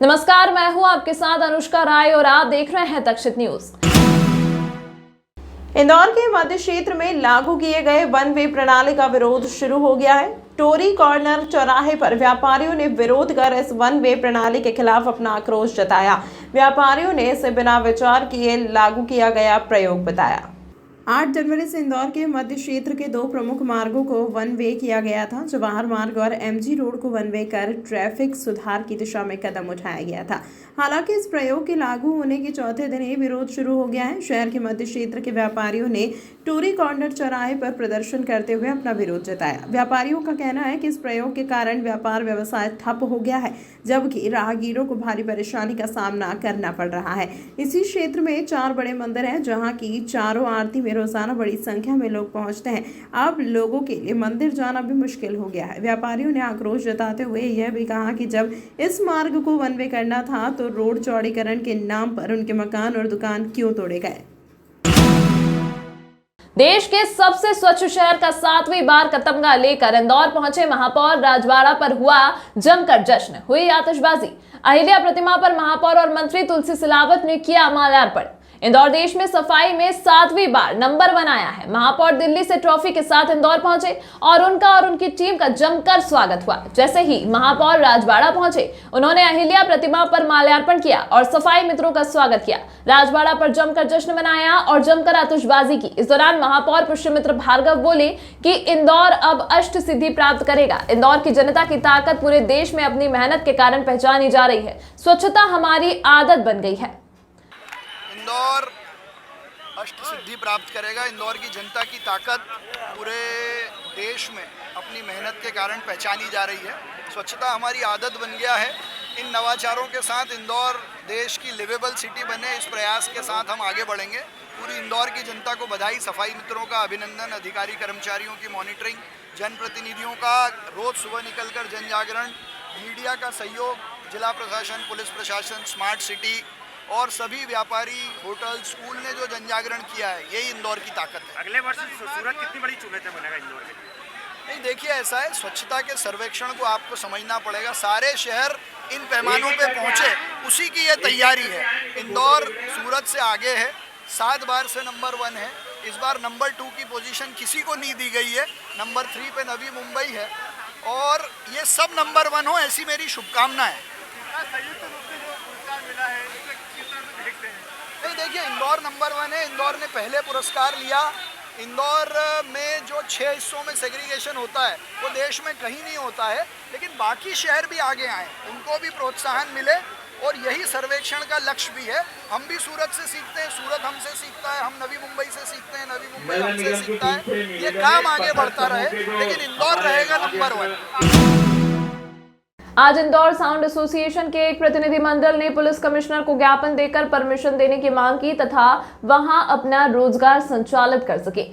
नमस्कार, मैं हूं आपके साथ अनुष्का राय और आप देख रहे हैं तक्षित न्यूज। इंदौर के मध्य क्षेत्र में लागू किए गए वन वे प्रणाली का विरोध शुरू हो गया है। टोरी कॉर्नर चौराहे पर व्यापारियों ने विरोध कर इस वन वे प्रणाली के खिलाफ अपना आक्रोश जताया। व्यापारियों ने इसे बिना विचार किए लागू किया गया प्रयोग बताया। 8 जनवरी से इंदौर के मध्य क्षेत्र के 2 प्रमुख मार्गों को वन वे किया गया था। जवाहर मार्ग और एमजी रोड को वन वे कर ट्रैफिक सुधार की दिशा में कदम उठाया गया था। हालांकि इस प्रयोग के लागू होने के चौथे दिन ही विरोध शुरू हो गया है। शहर के मध्य क्षेत्र के व्यापारियों ने टोरी कॉर्नर चौराहे पर प्रदर्शन करते हुए अपना विरोध जताया। व्यापारियों का कहना है कि इस प्रयोग के कारण व्यापार व्यवसाय ठप हो गया है, जबकि राहगीरों को भारी परेशानी का सामना करना पड़ रहा है। इसी क्षेत्र में 4 बड़े मंदिर हैं, जहां की चारों आरती में रोजाना बड़ी संख्या में लोग पहुंचते हैं। अब लोगों के लिए मंदिर जाना भी मुश्किल हो गया है। व्यापारियों ने आक्रोश जताते हुए यह भी कहा कि जब इस मार्ग को वन वे करना था तो रोड चौड़ीकरण के नाम पर उनके मकान और दुकान क्यों तोड़े गए। देश के सबसे स्वच्छ शहर का 7वीं बार का तमगा लेकर इंदौर पहुंचे महापौर राजवाड़ा पर हुआ जमकर जश्न, हुई आतिशबाजी। अहिल्या प्रतिमा पर महापौर और मंत्री तुलसी सिलावट ने किया माल्यार्पण। इंदौर देश में सफाई में 7वीं बार नंबर 1 आया है। महापौर दिल्ली से ट्रॉफी के साथ इंदौर पहुंचे और उनका और उनकी टीम का जमकर स्वागत हुआ। जैसे ही महापौर राजवाड़ा पहुंचे, उन्होंने अहिल्या प्रतिमा पर माल्यार्पण किया और सफाई मित्रों का स्वागत किया। राजवाड़ा पर जमकर जश्न मनाया और जमकर आतिशबाजी की। इस दौरान महापौर पुष्यमित्र भार्गव बोले कि इंदौर अब अष्ट सिद्धि प्राप्त करेगा। इंदौर की जनता की ताकत पूरे देश में अपनी मेहनत के कारण पहचानी जा रही है। स्वच्छता हमारी आदत बन गई है। इंदौर अष्ट सिद्धि प्राप्त करेगा। इंदौर की जनता की ताकत पूरे देश में अपनी मेहनत के कारण पहचानी जा रही है। स्वच्छता हमारी आदत बन गया है। इन नवाचारों के साथ इंदौर देश की लिवेबल सिटी बने, इस प्रयास के साथ हम आगे बढ़ेंगे। पूरी इंदौर की जनता को बधाई, सफाई मित्रों का अभिनंदन, अधिकारी कर्मचारियों की मॉनिटरिंग, जनप्रतिनिधियों का रोज सुबह निकलकर जन जागरण, मीडिया का सहयोग, जिला प्रशासन, पुलिस प्रशासन, स्मार्ट सिटी और सभी व्यापारी, होटल, स्कूल ने जो जन जागरण किया है, यही इंदौर की ताकत है। अगले वर्ष सूरत कितनी बड़ी चुनौती बनेगा इंदौर के? नहीं, देखिए ऐसा है, स्वच्छता के सर्वेक्षण को आपको समझना पड़ेगा। सारे शहर इन पैमानों पे पहुंचे, उसी की ये तैयारी है। इंदौर सूरत से आगे है, 7 बार से नंबर 1 है। इस बार नंबर 2 की पोजीशन किसी को नहीं दी गई है। नंबर 3 पे नवी मुंबई है और ये सब नंबर 1 हो, ऐसी मेरी शुभकामना है। नहीं, देखिए इंदौर नंबर 1 है। इंदौर ने पहले पुरस्कार लिया। इंदौर में जो 6 हिस्सों में सेग्रीगेशन होता है वो देश में कहीं नहीं होता है, लेकिन बाकी शहर भी आगे आए, उनको भी प्रोत्साहन मिले और यही सर्वेक्षण का लक्ष्य भी है। हम भी सूरत से सीखते हैं, सूरत हमसे सीखता है, हम नवी मुंबई से सीखते हैं, नवी मुंबई हमसे सीखता है। ये काम आगे बढ़ता रहे, लेकिन इंदौर रहेगा नंबर 1। आज इंदौर साउंड एसोसिएशन के एक प्रतिनिधिमंडल ने पुलिस कमिश्नर को ज्ञापन देकर परमिशन देने की मांग की तथा वहां अपना रोजगार संचालित कर सके।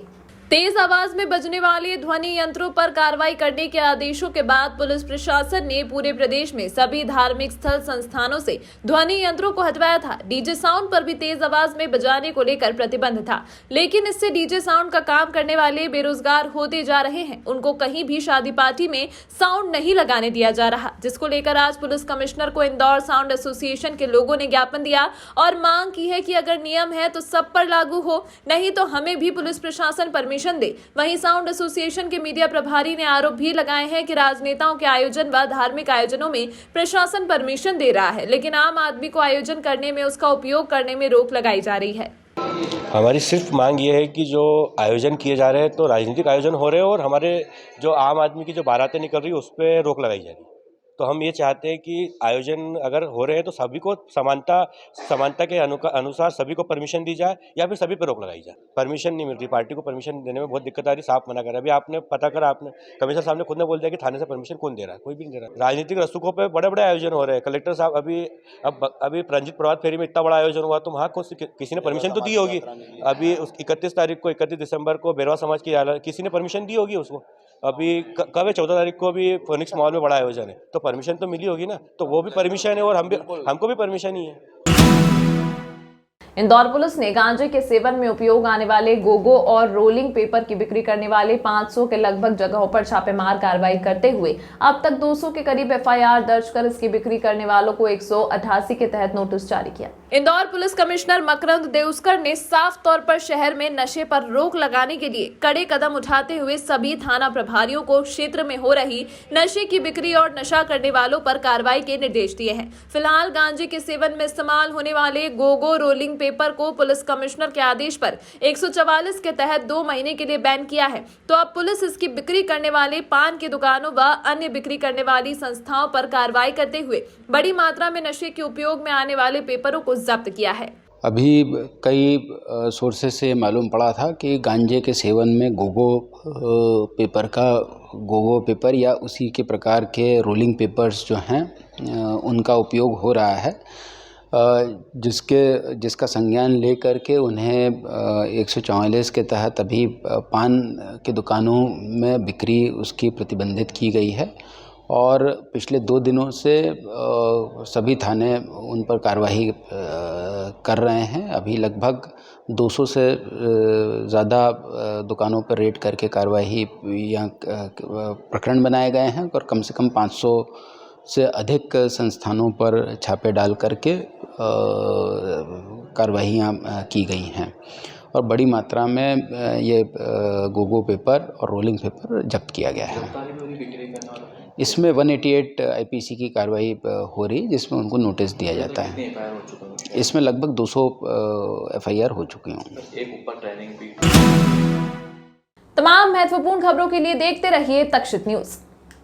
तेज आवाज में बजने वाले ध्वनि यंत्रों पर कार्रवाई करने के आदेशों के बाद पुलिस प्रशासन ने पूरे प्रदेश में सभी धार्मिक स्थल संस्थानों से ध्वनि यंत्रों को हटवाया था। डीजे साउंड पर भी तेज आवाज में बजाने को लेकर प्रतिबंध था, लेकिन इससे डीजे साउंड का काम करने वाले बेरोजगार होते जा रहे हैं। उनको कहीं भी शादी पार्टी में साउंड नहीं लगाने दिया जा रहा, जिसको लेकर आज पुलिस कमिश्नर को इंदौर साउंड एसोसिएशन के लोगों ने ज्ञापन दिया और मांग की है कि अगर नियम है तो सब पर लागू हो, नहीं तो हमें भी पुलिस प्रशासन परमिशन दे। वहीं साउंड एसोसिएशन के मीडिया प्रभारी ने आरोप भी लगाए हैं कि राजनेताओं के आयोजन व धार्मिक आयोजनों में प्रशासन परमिशन दे रहा है, लेकिन आम आदमी को आयोजन करने में उसका उपयोग करने में रोक लगाई जा रही है। हमारी सिर्फ मांग ये है कि जो आयोजन किए जा रहे हैं तो राजनीतिक आयोजन हो रहे हैं और हमारे जो आम आदमी की जो बारातें निकल रही है उस पर रोक लगाई जा रही है। तो हम ये चाहते हैं कि आयोजन अगर हो रहे हैं तो सभी को समानता के अनुसार सभी को परमिशन दी जाए या फिर सभी पर रोक लगाई जाए। परमिशन नहीं मिल रही, पार्टी को परमिशन देने में बहुत दिक्कत आ रही, साफ मना कर रहा है। अभी आपने पता करा, आपने कमिश्नर साहब ने खुद ने बोल दिया कि थाने से परमिशन कौन दे रहा है, कोई भी नहीं दे रहा है। राजनीतिक रसूखों पर बड़े बड़े आयोजन हो रहे हैं। कलेक्टर साहब अभी रंजित प्रभात फेरी में इतना बड़ा आयोजन हुआ तो वहाँ किसी ने परमिशन तो दी होगी। अभी 31 दिसंबर को बेरवा समाज की किसी ने परमिशन दी होगी उसको। अभी कब है 14 तारीख को अभी फोनिक्स मॉल में बड़ा आयोजन है तो परमिशन तो मिली होगी ना, तो वो भी परमिशन है और हमको भी परमिशन ही है। इंदौर पुलिस ने गांजे के सेवन में उपयोग आने वाले गोगो और रोलिंग पेपर की बिक्री करने वाले 500 के लगभग जगहों पर छापेमार कार्रवाई करते हुए अब तक 200 के करीब एफआईआर दर्ज कर इसकी बिक्री करने वालों को 188 के तहत नोटिस जारी किया। इंदौर पुलिस कमिश्नर मकरंद देउस्कर ने साफ तौर पर शहर में नशे पर रोक लगाने के लिए कड़े कदम उठाते हुए सभी थाना प्रभारियों को क्षेत्र में हो रही नशे की बिक्री और नशा करने वालों पर कार्रवाई के निर्देश दिए हैं। फिलहाल गांजे के सेवन में इस्तेमाल होने वाले गोगो रोलिंग पेपर को पुलिस कमिश्नर के आदेश पर 144 के तहत 2 महीने के लिए बैन किया है। तो अब पुलिस इसकी बिक्री करने वाले पान की दुकानों व अन्य बिक्री करने वाली संस्थाओं पर कार्रवाई करते हुए बड़ी मात्रा में नशे के उपयोग में आने वाले पेपरों को जब्त किया है। अभी कई सोर्सेस से मालूम पड़ा था कि गांजे के सेवन में गोगो पेपर या उसी के प्रकार के रोलिंग पेपर्स जो हैं उनका उपयोग हो रहा है, जिसका संज्ञान लेकर के उन्हें 144 के तहत अभी पान की दुकानों में बिक्री उसकी प्रतिबंधित की गई है और पिछले 2 दिनों से सभी थाने उन पर कार्रवाई कर रहे हैं। अभी लगभग 200 से ज़्यादा दुकानों पर रेड करके कार्रवाई या प्रकरण बनाए गए हैं और कम से कम 500 से अधिक संस्थानों पर छापे डाल करके कार्रवाइयाँ की गई हैं और बड़ी मात्रा में ये गोगो पेपर और रोलिंग पेपर जब्त किया गया है। इसमें 188 आईपीसी की कार्रवाई हो रही है जिसमें उनको नोटिस दिया जाता है। इसमें लगभग 200 एफआईआर हो चुकी हैं। तमाम महत्वपूर्ण खबरों के लिए देखते रहिए तक्षित न्यूज।